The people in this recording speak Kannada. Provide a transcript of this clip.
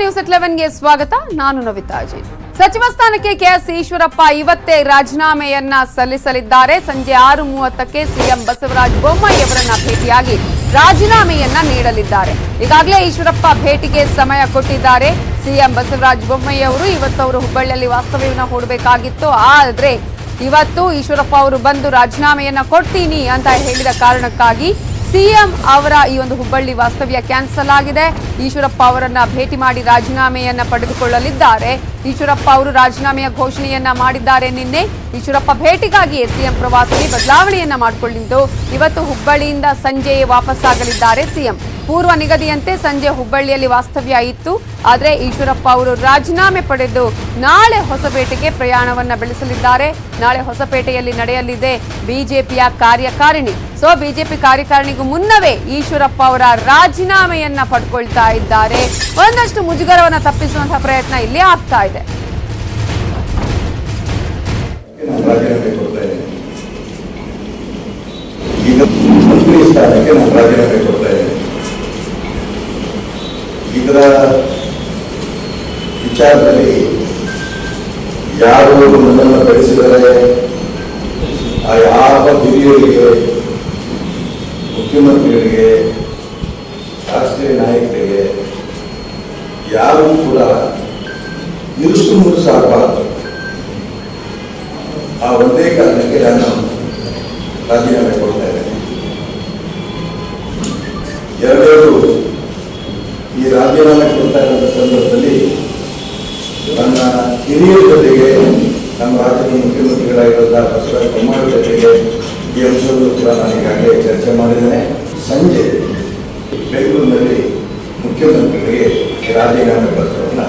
ನ್ಯೂಸ್11ಗೆ ಸ್ವಾಗತ. ನಾನು ನವಿತಾ ಅಜಯ್. ಸಚಿವ ಸ್ಥಾನಕ್ಕೆ ಕೆಎಸ್ ಈಶ್ವರಪ್ಪ ಇವತ್ತೇ ರಾಜೀನಾಮೆಯನ್ನ ಸಲ್ಲಿಸಲಿದ್ದಾರೆ. ಸಂಜೆ 6:30ಕ್ಕೆ ಸಿಎಂ ಬಸವರಾಜ ಬೊಮ್ಮಾಯಿ ಅವರನ್ನ ಭೇಟಿಯಾಗಿ ರಾಜೀನಾಮೆಯನ್ನ ನೀಡಲಿದ್ದಾರೆ. ಈಗಾಗಲೇ ಈಶ್ವರಪ್ಪ ಭೇಟಿಗೆ ಸಮಯ ಕೊಟ್ಟಿದ್ದಾರೆ. ಸಿಎಂ ಬಸವರಾಜ ಬೊಮ್ಮಾಯಿ ಅವರು ಇವತ್ತು ಹುಬ್ಬಳ್ಳಿಯಲ್ಲಿ ವಾಸ್ತವ್ಯವನ್ನ ಹೂಡಬೇಕಾಗಿತ್ತು. ಆದ್ರೆ ಇವತ್ತು ಈಶ್ವರಪ್ಪ ಅವರು ಬಂದು ರಾಜೀನಾಮೆಯನ್ನ ಕೊಡ್ತೀನಿ ಅಂತ ಹೇಳಿದ ಕಾರಣಕ್ಕಾಗಿ ಸಿಎಂ ಅವರ ಈ ಒಂದು ಹುಬ್ಬಳ್ಳಿ ವಾಸ್ತವ್ಯ ಕ್ಯಾನ್ಸಲ್ ಆಗಿದೆ. ಈಶ್ವರಪ್ಪ ಅವರನ್ನ ಭೇಟಿ ಮಾಡಿ ರಾಜೀನಾಮೆಯನ್ನ ಪಡೆದುಕೊಳ್ಳಲಿದ್ದಾರೆ. ಈಶ್ವರಪ್ಪ ಅವರು ರಾಜೀನಾಮೆಯ ಘೋಷಣೆಯನ್ನ ಮಾಡಿದ್ದಾರೆ. ನಿನ್ನೆ ಈಶ್ವರಪ್ಪ ಭೇಟಿಗಾಗಿಯೇ ಸಿಎಂ ಪ್ರವಾಸದಲ್ಲಿ ಬದಲಾವಣೆಯನ್ನ ಮಾಡಿಕೊಂಡಿದ್ದು ಇವತ್ತು ಹುಬ್ಬಳ್ಳಿಯಿಂದ ಸಂಜೆಯೇ ವಾಪಸ್ಸಾಗಲಿದ್ದಾರೆ ಸಿಎಂ. ಪೂರ್ವ ನಿಗದಿಯಂತೆ ಸಂಜೆ ಹುಬ್ಬಳ್ಳಿಯಲ್ಲಿ ವಾಸ್ತವ್ಯ ಇತ್ತು. ಆದರೆ ಈಶ್ವರಪ್ಪ ಅವರು ರಾಜೀನಾಮೆ ಪಡೆದು ನಾಳೆ ಹೊಸಪೇಟೆಗೆ ಪ್ರಯಾಣವನ್ನ ಬೆಳೆಸಲಿದ್ದಾರೆ. ನಾಳೆ ಹೊಸಪೇಟೆಯಲ್ಲಿ ನಡೆಯಲಿದೆ ಬಿಜೆಪಿಯ ಕಾರ್ಯಕಾರಿಣಿ. ಬಿಜೆಪಿ ಕಾರ್ಯಕಾರಿಣಿಗೂ ಮುನ್ನವೇ ಈಶ್ವರಪ್ಪ ಅವರ ರಾಜೀನಾಮೆಯನ್ನ ಪಡ್ಕೊಳ್ತಾ ಇದ್ದಾರೆ. ಒಂದಷ್ಟು ಮುಜುಗರವನ್ನ ತಪ್ಪಿಸುವಂತಹ ಪ್ರಯತ್ನ ಇಲ್ಲಿ ಆಗ್ತಾ ಇದೆ. ಇದರ ವಿಚಾರದಲ್ಲಿ ಯಾರು ನನ್ನನ್ನು ಬೆಳೆಸಿದರೆ ಆ ಯಾವ ಹಿರಿಯರಿಗೆ, ಮುಖ್ಯಮಂತ್ರಿಗಳಿಗೆ, ರಾಷ್ಟ್ರೀಯ ನಾಯಕರಿಗೆ ಯಾರೂ ಕೂಡ ಇರುಸು ಮುರುಸು ಆಗಬಾರದು. ಆ ಒಂದೇ ಕಾರಣಕ್ಕೆ ನಾನು ರಾಜೀನಾಮೆ ಕೊಡ್ತಾ ಇದ್ದೇನೆ. ಎರಡೇದು ಈ ರಾಜೀನಾಮೆ ಕೊಡ್ತಾ ಇರುವಂಥ ಸಂದರ್ಭದಲ್ಲಿ ನನ್ನ ಹಿರಿಯರ ಜೊತೆಗೆ, ನಮ್ಮ ರಾಜ್ಯದ ಮುಖ್ಯಮಂತ್ರಿಗಳಾಗಿರುವಂತಹ ಬಸವರಾಜ ಬೊಮ್ಮಾಯಿ ಜೊತೆಗೆ ಈ ಅಂಶಗಳು ಕೂಡ ನಾನು ಈಗಾಗಲೇ ಚರ್ಚೆ ಮಾಡಿದ್ದೇನೆ. ಸಂಜೆ ಬೆಂಗಳೂರಿನಲ್ಲಿ ಮುಖ್ಯಮಂತ್ರಿಗಳಿಗೆ ರಾಜೀನಾಮೆ ಪತ್ರವನ್ನು